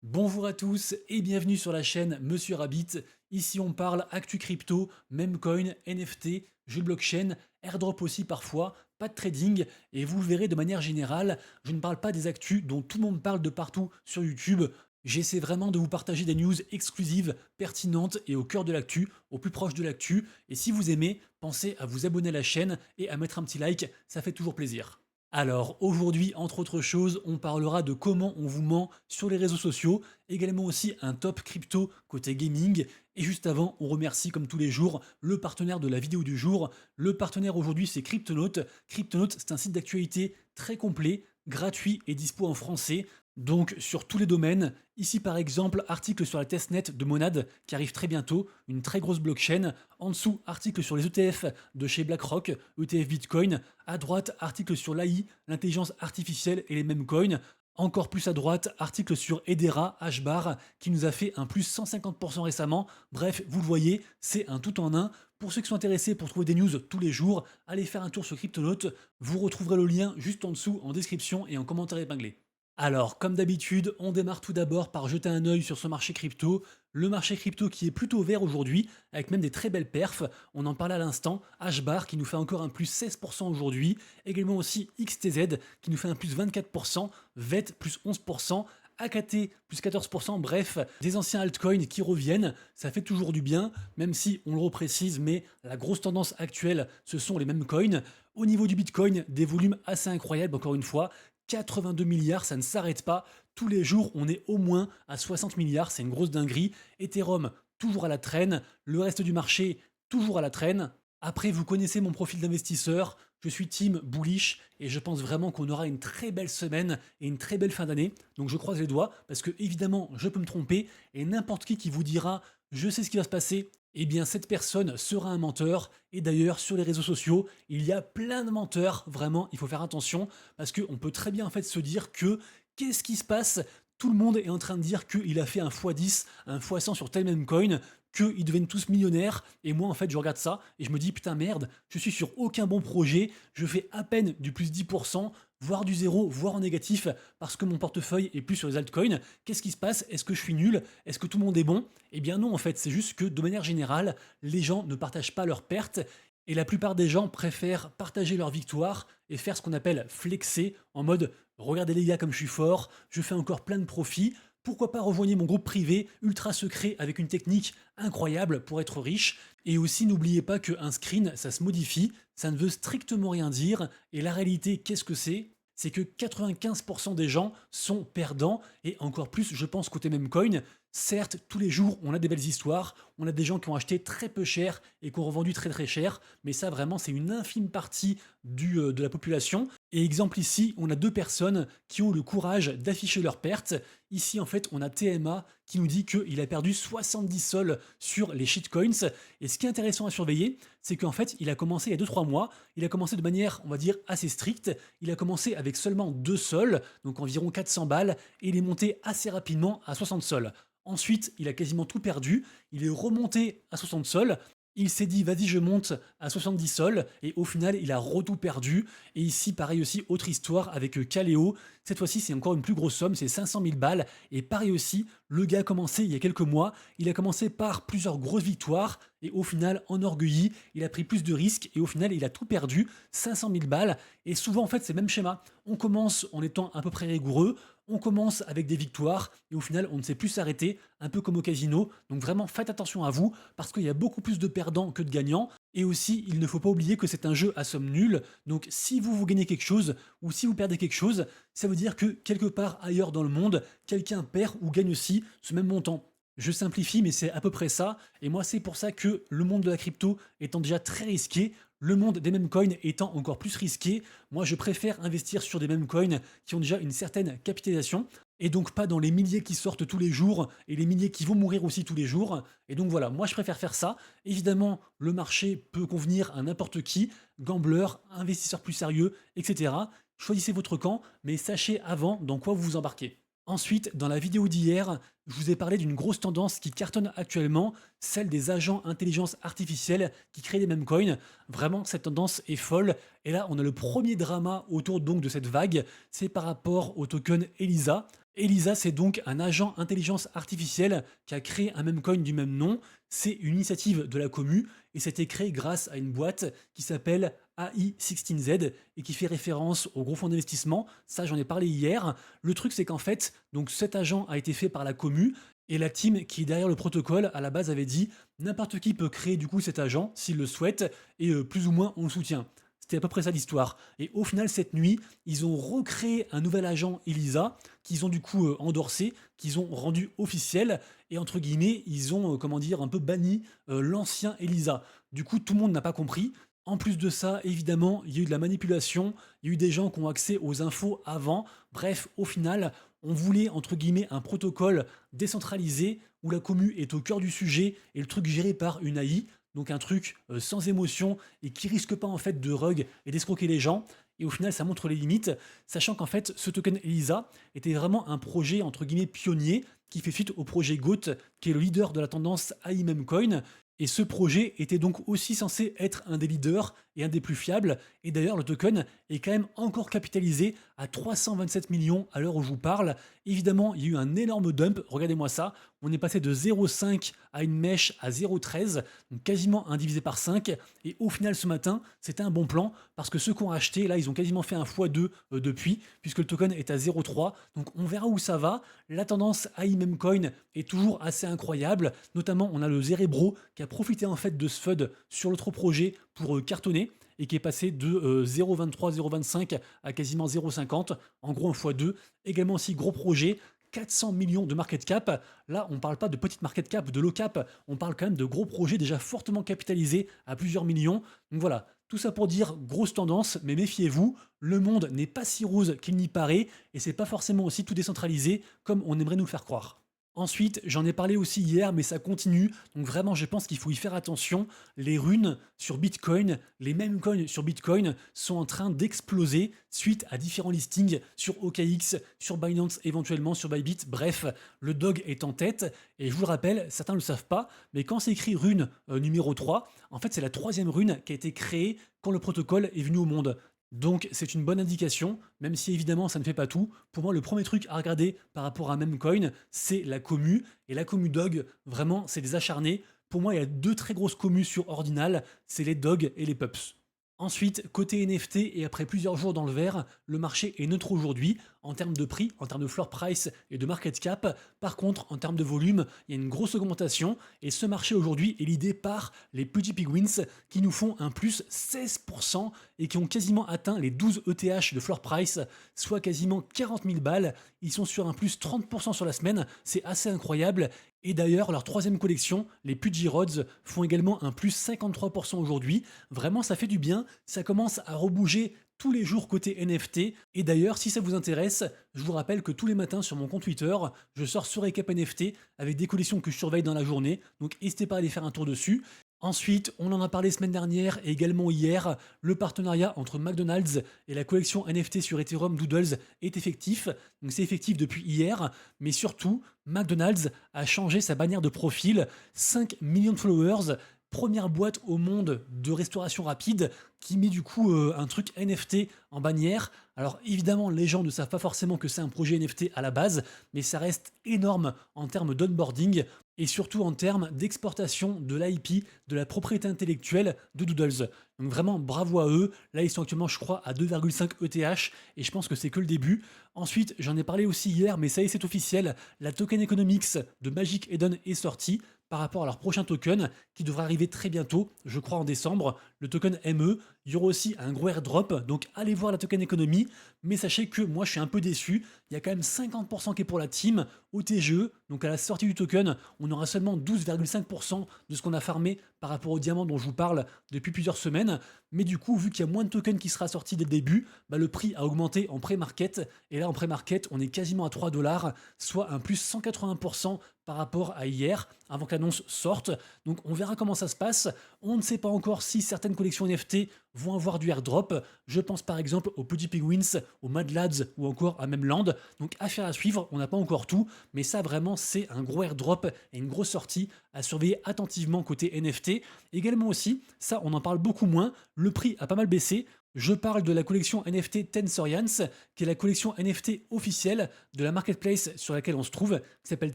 Bonjour à tous et bienvenue sur la chaîne Monsieur Rabbit. Ici on parle actu crypto, meme coin, NFT, jeux blockchain, airdrop aussi parfois, pas de trading et vous le verrez de manière générale, je ne parle pas des actus dont tout le monde parle de partout sur YouTube. J'essaie vraiment de vous partager des news exclusives, pertinentes et au cœur de l'actu, au plus proche de l'actu. Et si vous aimez, pensez à vous abonner à la chaîne et à mettre un petit like, ça fait toujours plaisir. Alors aujourd'hui, entre autres choses, on parlera de comment on vous ment sur les réseaux sociaux, également aussi un top crypto côté gaming, et juste avant, on remercie comme tous les jours le partenaire de la vidéo du jour. Le partenaire aujourd'hui c'est Cryptonaut. Cryptonaut c'est un site d'actualité très complet, gratuit et dispo en français. Donc sur tous les domaines, ici par exemple article sur la testnet de Monad qui arrive très bientôt, une très grosse blockchain, en dessous article sur les ETF de chez BlackRock, ETF Bitcoin, à droite article sur l'AI, l'intelligence artificielle et les mêmes coins, encore plus à droite, article sur Hedera, HBAR, qui nous a fait un plus 150% récemment. Bref, vous le voyez, c'est un tout en un. Pour ceux qui sont intéressés pour trouver des news tous les jours, allez faire un tour sur Cryptonaut. Vous retrouverez le lien juste en dessous en description et en commentaire épinglé. Alors, comme d'habitude, on démarre tout d'abord par jeter un œil sur ce marché crypto. Le marché crypto qui est plutôt vert aujourd'hui, avec même des très belles perfs. On en parlait à l'instant. HBAR qui nous fait encore un plus 16% aujourd'hui. Également aussi XTZ qui nous fait un plus 24%. VET plus 11%. AKT plus 14%, bref, des anciens altcoins qui reviennent, ça fait toujours du bien, même si on le reprécise, mais la grosse tendance actuelle, ce sont les mêmes coins. Au niveau du Bitcoin, des volumes assez incroyables, encore une fois, 82 milliards, ça ne s'arrête pas. Tous les jours, on est au moins à 60 milliards, c'est une grosse dinguerie. Ethereum, toujours à la traîne. Le reste du marché, toujours à la traîne. Après, vous connaissez mon profil d'investisseur. Je suis team bullish et je pense vraiment qu'on aura une très belle semaine et une très belle fin d'année. Donc je croise les doigts parce que évidemment, je peux me tromper et n'importe qui vous dira je sais ce qui va se passer, eh bien cette personne sera un menteur. Et d'ailleurs, sur les réseaux sociaux, il y a plein de menteurs, vraiment, il faut faire attention, parce qu'on peut très bien en fait se dire que qu'est-ce qui se passe? Tout le monde est en train de dire qu'il a fait un x10, un x100 sur tel même coin, qu'ils deviennent tous millionnaires, et moi en fait je regarde ça, et je me dis putain merde, je suis sur aucun bon projet, je fais à peine du plus 10%, voire du zéro, voire en négatif, parce que mon portefeuille est plus sur les altcoins. Qu'est-ce qui se passe? Est-ce que je suis nul? Est-ce que tout le monde est bon? Eh bien non, en fait, c'est juste que de manière générale, les gens ne partagent pas leurs pertes, et la plupart des gens préfèrent partager leur victoire et faire ce qu'on appelle flexer, en mode regardez les gars comme je suis fort, je fais encore plein de profits, pourquoi pas rejoindre mon groupe privé ultra secret avec une technique incroyable pour être riche. Et aussi n'oubliez pas qu'un screen, ça se modifie, ça ne veut strictement rien dire, et la réalité, qu'est-ce que c'est que 95% des gens sont perdants, et encore plus, je pense, côté Memecoin. Certes, tous les jours, on a des belles histoires, on a des gens qui ont acheté très peu cher et qui ont revendu très très cher, mais ça vraiment, c'est une infime partie de la population. Et exemple ici, on a deux personnes qui ont le courage d'afficher leurs pertes. Ici, en fait, on a TMA qui nous dit qu'il a perdu 70 sols sur les shitcoins. Et ce qui est intéressant à surveiller, c'est qu'en fait, il a commencé il y a 2-3 mois, il a commencé de manière, on va dire, assez stricte. Il a commencé avec seulement 2 sols, donc environ 400 balles, et il est monté assez rapidement à 60 sols. Ensuite, il a quasiment tout perdu. Il est remonté à 60 sols. Il s'est dit, vas-y, je monte à 70 sols. Et au final, il a tout perdu. Et ici, pareil aussi, autre histoire avec Kaleo. Cette fois-ci, c'est encore une plus grosse somme, c'est 500 000 balles. Et pareil aussi, le gars a commencé il y a quelques mois. Il a commencé par plusieurs grosses victoires. Et au final, enorgueilli, il a pris plus de risques. Et au final, il a tout perdu, 500 000 balles. Et souvent, en fait, c'est le même schéma. On commence en étant à peu près rigoureux. On commence avec des victoires et au final on ne sait plus s'arrêter, un peu comme au casino. Donc vraiment faites attention à vous parce qu'il y a beaucoup plus de perdants que de gagnants. Et aussi, il ne faut pas oublier que c'est un jeu à somme nulle. Donc si vous gagnez quelque chose ou si vous perdez quelque chose, ça veut dire que quelque part ailleurs dans le monde, quelqu'un perd ou gagne aussi ce même montant. Je simplifie, mais c'est à peu près ça. Et moi, c'est pour ça que le monde de la crypto étant déjà très risqué, le monde des meme coins étant encore plus risqué, moi je préfère investir sur des meme coins qui ont déjà une certaine capitalisation et donc pas dans les milliers qui sortent tous les jours et les milliers qui vont mourir aussi tous les jours. Et donc voilà, moi je préfère faire ça. Évidemment, le marché peut convenir à n'importe qui, gambler, investisseur plus sérieux, etc. Choisissez votre camp, mais sachez avant dans quoi vous vous embarquez. Ensuite, dans la vidéo d'hier, je vous ai parlé d'une grosse tendance qui cartonne actuellement, celle des agents intelligence artificielle qui créent les mêmes coins. Vraiment, cette tendance est folle. Et là, on a le premier drama autour donc de cette vague, c'est par rapport au token ELISA. ELISA, c'est donc un agent intelligence artificielle qui a créé un meme coin du même nom. C'est une initiative de la commu et c'était créé grâce à une boîte qui s'appelle AI16Z et qui fait référence au gros fonds d'investissement. Ça, j'en ai parlé hier. Le truc, c'est qu'en fait, donc cet agent a été fait par la commu et la team qui est derrière le protocole à la base avait dit n'importe qui peut créer du coup cet agent s'il le souhaite et plus ou moins on le soutient. C'était à peu près ça l'histoire. Et au final, cette nuit, ils ont recréé un nouvel agent ELISA qu'ils ont du coup endorsé, qu'ils ont rendu officiel. Et entre guillemets, ils ont, comment dire, un peu banni l'ancien ELISA. Du coup, tout le monde n'a pas compris. En plus de ça, évidemment, il y a eu de la manipulation. Il y a eu des gens qui ont accès aux infos avant. Bref, au final, on voulait, entre guillemets, un protocole décentralisé où la commu est au cœur du sujet et le truc géré par une AI. Donc un truc sans émotion et qui risque pas en fait de rug et d'escroquer les gens. Et au final, ça montre les limites, sachant qu'en fait, ce token ELISA était vraiment un projet entre guillemets pionnier qui fait suite au projet GOAT, qui est le leader de la tendance AI Memecoin. Et ce projet était donc aussi censé être un des leaders et un des plus fiables. Et d'ailleurs, le token est quand même encore capitalisé à 327 millions à l'heure où je vous parle. Évidemment, il y a eu un énorme dump. Regardez-moi ça. On est passé de 0,5 à une mèche à 0,13, donc quasiment un divisé par 5. Et au final, ce matin, c'était un bon plan parce que ceux qui ont acheté, là, ils ont quasiment fait un x2 depuis, puisque le token est à 0,3. Donc on verra où ça va. La tendance AI Memecoin est toujours assez incroyable. Notamment, on a le Zerebro qui a profité en fait de ce FUD sur l'autre projet pour cartonner et qui est passé de 0,23, 0,25 à quasiment 0,50, en gros un x2. Également aussi gros projet, 400 millions de market cap. Là, on ne parle pas de petite market cap, de low cap, on parle quand même de gros projets déjà fortement capitalisés à plusieurs millions. Donc voilà, tout ça pour dire grosse tendance, mais méfiez-vous, le monde n'est pas si rose qu'il n'y paraît et c'est pas forcément aussi tout décentralisé comme on aimerait nous le faire croire. Ensuite, j'en ai parlé aussi hier, mais ça continue. Donc vraiment, je pense qu'il faut y faire attention. Les runes sur Bitcoin, les mêmes coins sur Bitcoin sont en train d'exploser suite à différents listings sur OKX, sur Binance, éventuellement sur Bybit. Bref, le dog est en tête. Et je vous le rappelle, certains ne le savent pas, mais quand c'est écrit rune numéro 3, en fait, c'est la troisième rune qui a été créée quand le protocole est venu au monde. Donc c'est une bonne indication, même si évidemment ça ne fait pas tout. Pour moi, le premier truc à regarder par rapport à Memecoin, c'est la commu. Et la commu dog, vraiment, c'est des acharnés. Pour moi, il y a deux très grosses commus sur Ordinal, c'est les dogs et les pups. Ensuite, côté NFT, et après plusieurs jours dans le vert, le marché est neutre aujourd'hui en termes de prix, en termes de floor price et de market cap. Par contre, en termes de volume, il y a une grosse augmentation et ce marché aujourd'hui est l'idée par les Pudgy Penguins qui nous font un plus 16% et qui ont quasiment atteint les 12 ETH de floor price, soit quasiment 40 000 balles. Ils sont sur un plus 30% sur la semaine, c'est assez incroyable. Et d'ailleurs, leur troisième collection, les Pudgy Rods, font également un plus 53% aujourd'hui. Vraiment, ça fait du bien. Ça commence à rebouger tous les jours côté NFT. Et d'ailleurs, si ça vous intéresse, je vous rappelle que tous les matins sur mon compte Twitter, je sors ce récap NFT avec des collections que je surveille dans la journée. Donc n'hésitez pas à aller faire un tour dessus. Ensuite, on en a parlé semaine dernière et également hier, le partenariat entre McDonald's et la collection NFT sur Ethereum Doodles est effectif. Donc c'est effectif depuis hier, mais surtout, McDonald's a changé sa bannière de profil, 5 millions de followers, première boîte au monde de restauration rapide qui met du coup un truc NFT en bannière. Alors évidemment, les gens ne savent pas forcément que c'est un projet NFT à la base, mais ça reste énorme en termes d'onboarding et surtout en termes d'exportation de l'IP, de la propriété intellectuelle de Doodles. Donc vraiment bravo à eux. Là, ils sont actuellement, je crois, à 2,5 ETH et je pense que c'est que le début. Ensuite, j'en ai parlé aussi hier, mais ça y est, c'est officiel. La token economics de Magic Eden est sortie par rapport à leur prochain token qui devrait arriver très bientôt, je crois en décembre, le token ME. Il y aura aussi un gros airdrop, donc allez voir la token economy, mais sachez que moi je suis un peu déçu, il y a quand même 50% qui est pour la team au TGE, donc à la sortie du token, on aura seulement 12,5% de ce qu'on a farmé par rapport au diamant dont je vous parle depuis plusieurs semaines, mais du coup vu qu'il y a moins de tokens qui sera sorti dès le début, bah, le prix a augmenté en pré-market, et là en pré-market on est quasiment à 3 dollars, soit un plus 180% par rapport à hier, avant que l'annonce sorte. Donc on verra comment ça se passe. On ne sait pas encore si certaines collections NFT vont avoir du airdrop. Je pense par exemple aux Pudgy Penguins, aux Mad Lads ou encore à Memland. Donc affaire à suivre, on n'a pas encore tout, mais ça vraiment c'est un gros airdrop et une grosse sortie à surveiller attentivement côté NFT. Également aussi, ça on en parle beaucoup moins, le prix a pas mal baissé. Je parle de la collection NFT Tensorians, qui est la collection NFT officielle de la marketplace sur laquelle on se trouve, qui s'appelle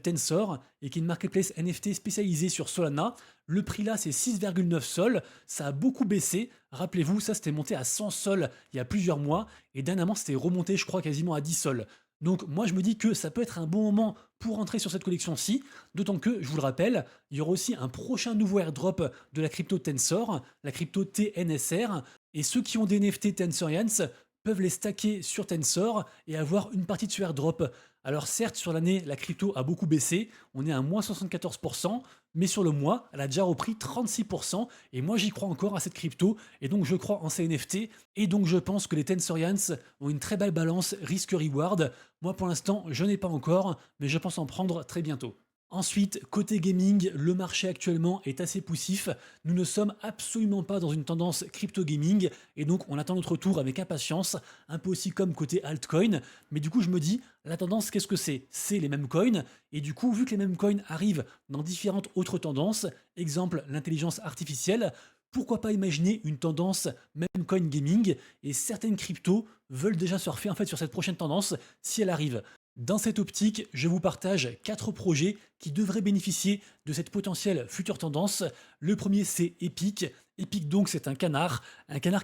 Tensor, et qui est une marketplace NFT spécialisée sur Solana. Le prix là, c'est 6,9 sols. Ça a beaucoup baissé. Rappelez-vous, ça c'était monté à 100 sols il y a plusieurs mois, et dernièrement c'était remonté, je crois, quasiment à 10 sols. Donc moi je me dis que ça peut être un bon moment pour entrer sur cette collection-ci, d'autant que, je vous le rappelle, il y aura aussi un prochain nouveau airdrop de la crypto Tensor, la crypto TNSR, et ceux qui ont des NFT Tensorians peuvent les stacker sur Tensor et avoir une partie de ce airdrop. Alors certes, sur l'année, la crypto a beaucoup baissé, on est à moins 74%, mais sur le mois, elle a déjà repris 36%, et moi j'y crois encore à cette crypto, et donc je crois en ces NFT, et donc je pense que les Tensorians ont une très belle balance risque-reward. Moi pour l'instant, je n'ai pas encore, mais je pense en prendre très bientôt. Ensuite, côté gaming, le marché actuellement est assez poussif. Nous ne sommes absolument pas dans une tendance crypto gaming et donc on attend notre tour avec impatience, un peu aussi comme côté altcoin. Mais du coup, je me dis, la tendance, qu'est-ce que c'est? C'est les mêmes coins. Et du coup, vu que les mêmes coins arrivent dans différentes autres tendances, exemple l'intelligence artificielle, pourquoi pas imaginer une tendance même coin gaming, et certaines cryptos veulent déjà surfer en fait sur cette prochaine tendance si elle arrive. Dans cette optique, je vous partage 4 projets qui devraient bénéficier de cette potentielle future tendance. Le premier, c'est Epic. Epic, donc, c'est un canard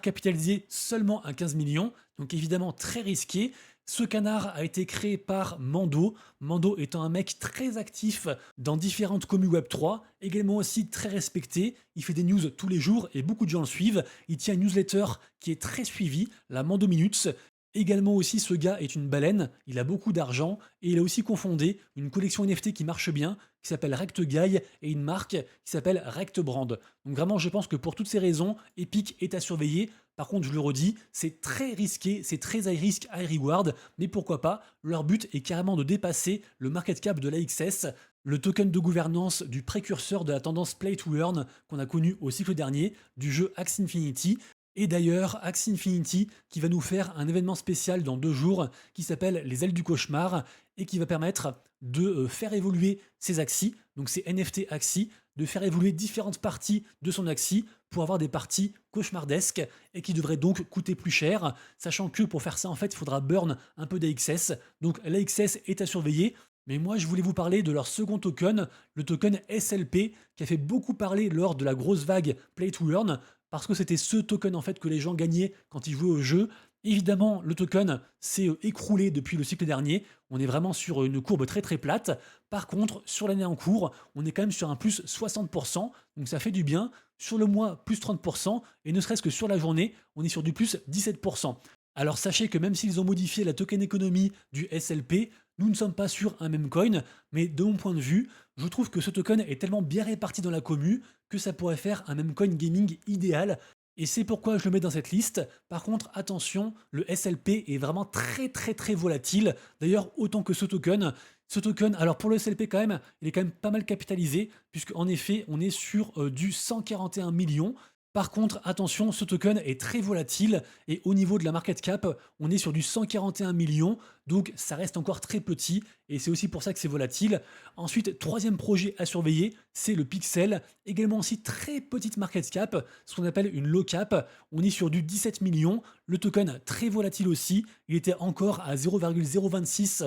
capitalisé seulement à 15 millions, donc évidemment très risqué. Ce canard a été créé par Mando, Mando étant un mec très actif dans différentes communes Web3, également aussi très respecté. Il fait des news tous les jours et beaucoup de gens le suivent. Il tient une newsletter qui est très suivie, la Mando Minutes. Également aussi, ce gars est une baleine, il a beaucoup d'argent et il a aussi confondé une collection NFT qui marche bien, qui s'appelle RectGuy, et une marque qui s'appelle RectBrand. Donc vraiment, je pense que pour toutes ces raisons, Epic est à surveiller. Par contre, je le redis, c'est très risqué, c'est très high risk, high reward, mais pourquoi pas, leur but est carrément de dépasser le market cap de l'AXS, le token de gouvernance du précurseur de la tendance Play to Earn qu'on a connu au cycle dernier du jeu Axie Infinity. Et d'ailleurs, Axie Infinity qui va nous faire un événement spécial dans 2 jours qui s'appelle les ailes du cauchemar et qui va permettre de faire évoluer ses Axies, donc ces NFT Axies, de faire évoluer différentes parties de son Axie pour avoir des parties cauchemardesques et qui devraient donc coûter plus cher, sachant que pour faire ça, en fait, il faudra burn un peu d'AXS. Donc l'AXS est à surveiller. Mais moi, je voulais vous parler de leur second token, le token SLP, qui a fait beaucoup parler lors de la grosse vague Play to Earn, parce que c'était ce token en fait que les gens gagnaient quand ils jouaient au jeu. Évidemment, le token s'est écroulé depuis le cycle dernier. On est vraiment sur une courbe très très plate. Par contre, sur l'année en cours, on est quand même sur un plus 60%, donc ça fait du bien. Sur le mois, plus 30%, et ne serait-ce que sur la journée, on est sur du plus 17%. Alors sachez que même s'ils ont modifié la token économie du SLP, nous ne sommes pas sur un même coin, mais de mon point de vue, je trouve que ce token est tellement bien réparti dans la commu que ça pourrait faire un même coin gaming idéal. Et c'est pourquoi je le mets dans cette liste. Par contre, attention, le SLP est vraiment très très très volatile. D'ailleurs, autant que ce token. Ce token, alors pour le SLP quand même, il est quand même pas mal capitalisé, puisque en effet, on est sur du 141 millions. Par contre, attention, ce token est très volatile et au niveau de la market cap, on est sur du 141 millions, donc ça reste encore très petit et c'est aussi pour ça que c'est volatile. Ensuite, troisième projet à surveiller, c'est le Pixel, également aussi très petite market cap, ce qu'on appelle une low cap. On est sur du 17 millions, le token très volatile aussi, il était encore à 0,026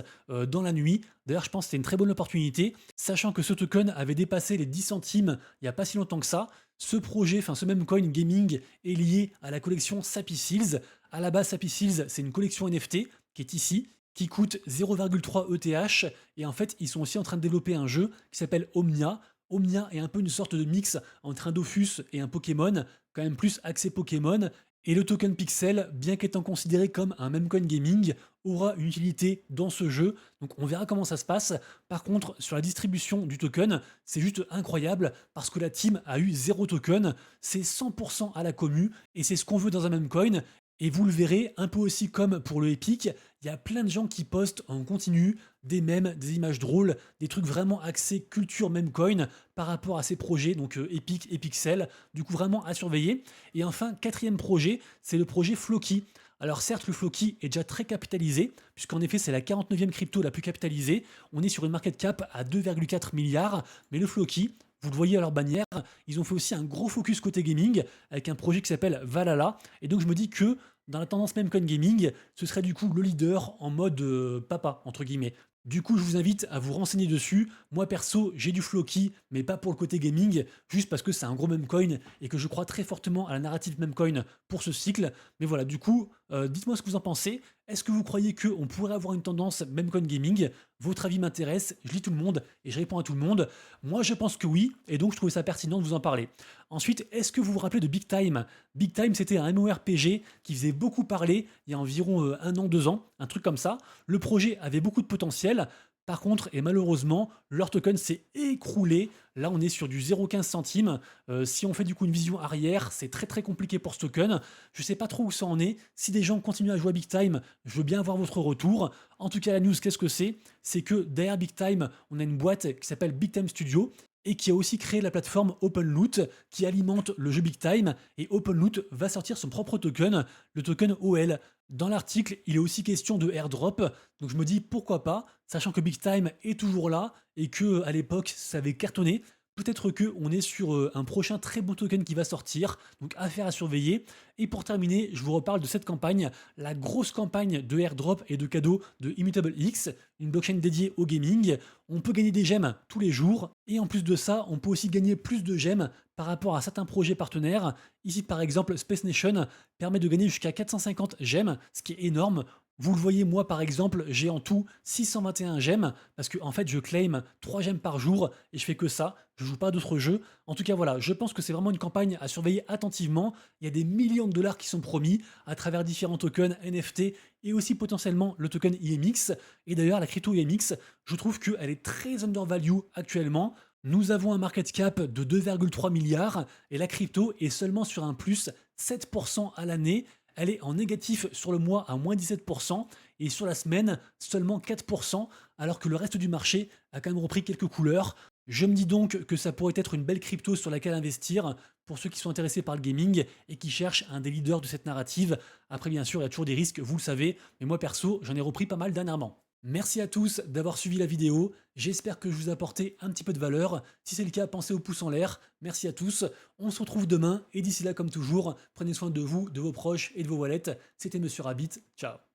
dans la nuit. D'ailleurs, je pense que c'était une très bonne opportunité, sachant que ce token avait dépassé les 10 centimes il n'y a pas si longtemps que ça. Ce projet, enfin ce même coin gaming est lié à la collection Sappy Seals. À la base, Sappy Seals, c'est une collection NFT qui est ici, qui coûte 0,3 ETH. Et en fait, ils sont aussi en train de développer un jeu qui s'appelle Omnia. Omnia est un peu une sorte de mix entre un Dofus et un Pokémon, quand même plus axé Pokémon. Et le token Pixel, bien qu'étant considéré comme un meme coin gaming, aura une utilité dans ce jeu. Donc on verra comment ça se passe. Par contre, sur la distribution du token, c'est juste incroyable parce que la team a eu 0 token. C'est 100% à la commu et c'est ce qu'on veut dans un meme coin. Et vous le verrez, un peu aussi comme pour le Epic, il y a plein de gens qui postent en continu des mèmes, des images drôles, des trucs vraiment axés culture meme coin par rapport à ces projets, donc Epic et Pixel, du coup vraiment à surveiller. Et enfin, quatrième projet, c'est le projet Floki. Alors certes, le Floki est déjà très capitalisé, puisqu'en effet c'est la 49e crypto la plus capitalisée, on est sur une market cap à 2,4 milliards, mais le Floki, vous le voyez à leur bannière, ils ont fait aussi un gros focus côté gaming avec un projet qui s'appelle Valhalla. Et donc je me dis que Dans la tendance Memecoin Gaming, ce serait du coup le leader en mode papa, entre guillemets. Du coup, je vous invite à vous renseigner dessus. Moi, perso, j'ai du Floki, mais pas pour le côté gaming, juste parce que c'est un gros memecoin et que je crois très fortement à la narrative memecoin pour ce cycle. Mais voilà, du coup, dites-moi ce que vous en pensez. Est-ce que vous croyez qu'on pourrait avoir une tendance memecoin gaming? Votre avis m'intéresse, je lis tout le monde et je réponds à tout le monde. Moi, je pense que oui, et donc je trouvais ça pertinent de vous en parler. Ensuite, est-ce que vous vous rappelez de Big Time? Big Time, c'était un MMORPG qui faisait beaucoup parler il y a environ 1 an, 2 ans, un truc comme ça. Le projet avait beaucoup de potentiel. Par contre, et malheureusement, leur token s'est écroulé. Là, on est sur du 0,15 centimes. Si on fait du coup une vision arrière, c'est très très compliqué pour ce token. Je sais pas trop où ça en est. Si des gens continuent à jouer à Big Time, je veux bien avoir votre retour. En tout cas, la news, qu'est-ce que c'est? C'est que derrière Big Time, on a une boîte qui s'appelle Big Time Studio et qui a aussi créé la plateforme OpenLoot qui alimente le jeu Big Time, et OpenLoot va sortir son propre token, le token OL. Dans l'article, il est aussi question de airdrop, donc je me dis pourquoi pas, sachant que Big Time est toujours là et que à l'époque ça avait cartonné. Peut-être que on est sur un prochain très beau token qui va sortir, donc affaire à surveiller. Et pour terminer, je vous reparle de cette campagne, la grosse campagne de airdrop et de cadeaux de Immutable X, une blockchain dédiée au gaming. On peut gagner des gemmes tous les jours, et en plus de ça, on peut aussi gagner plus de gemmes par rapport à certains projets partenaires. Ici, par exemple, Space Nation permet de gagner jusqu'à 450 gemmes, ce qui est énorme. Vous le voyez, moi par exemple, j'ai en tout 621 gemmes parce que en fait je claim 3 gemmes par jour et je fais que ça, je joue pas à d'autres jeux. En tout cas voilà, je pense que c'est vraiment une campagne à surveiller attentivement. Il y a des millions de dollars qui sont promis à travers différents tokens NFT et aussi potentiellement le token IMX. Et d'ailleurs la crypto IMX, je trouve qu'elle est très undervalue actuellement. Nous avons un market cap de 2,3 milliards et la crypto est seulement sur un plus 7% à l'année. Elle est en négatif sur le mois à moins 17% et sur la semaine seulement 4%, alors que le reste du marché a quand même repris quelques couleurs. Je me dis donc que ça pourrait être une belle crypto sur laquelle investir pour ceux qui sont intéressés par le gaming et qui cherchent un des leaders de cette narrative. Après bien sûr, il y a toujours des risques, vous le savez, mais moi perso, j'en ai repris pas mal dernièrement. Merci à tous d'avoir suivi la vidéo, j'espère que je vous ai apporté un petit peu de valeur. Si c'est le cas, pensez au pouce en l'air. Merci à tous, on se retrouve demain et d'ici là comme toujours, prenez soin de vous, de vos proches et de vos wallets. C'était Monsieur Rabbit, ciao.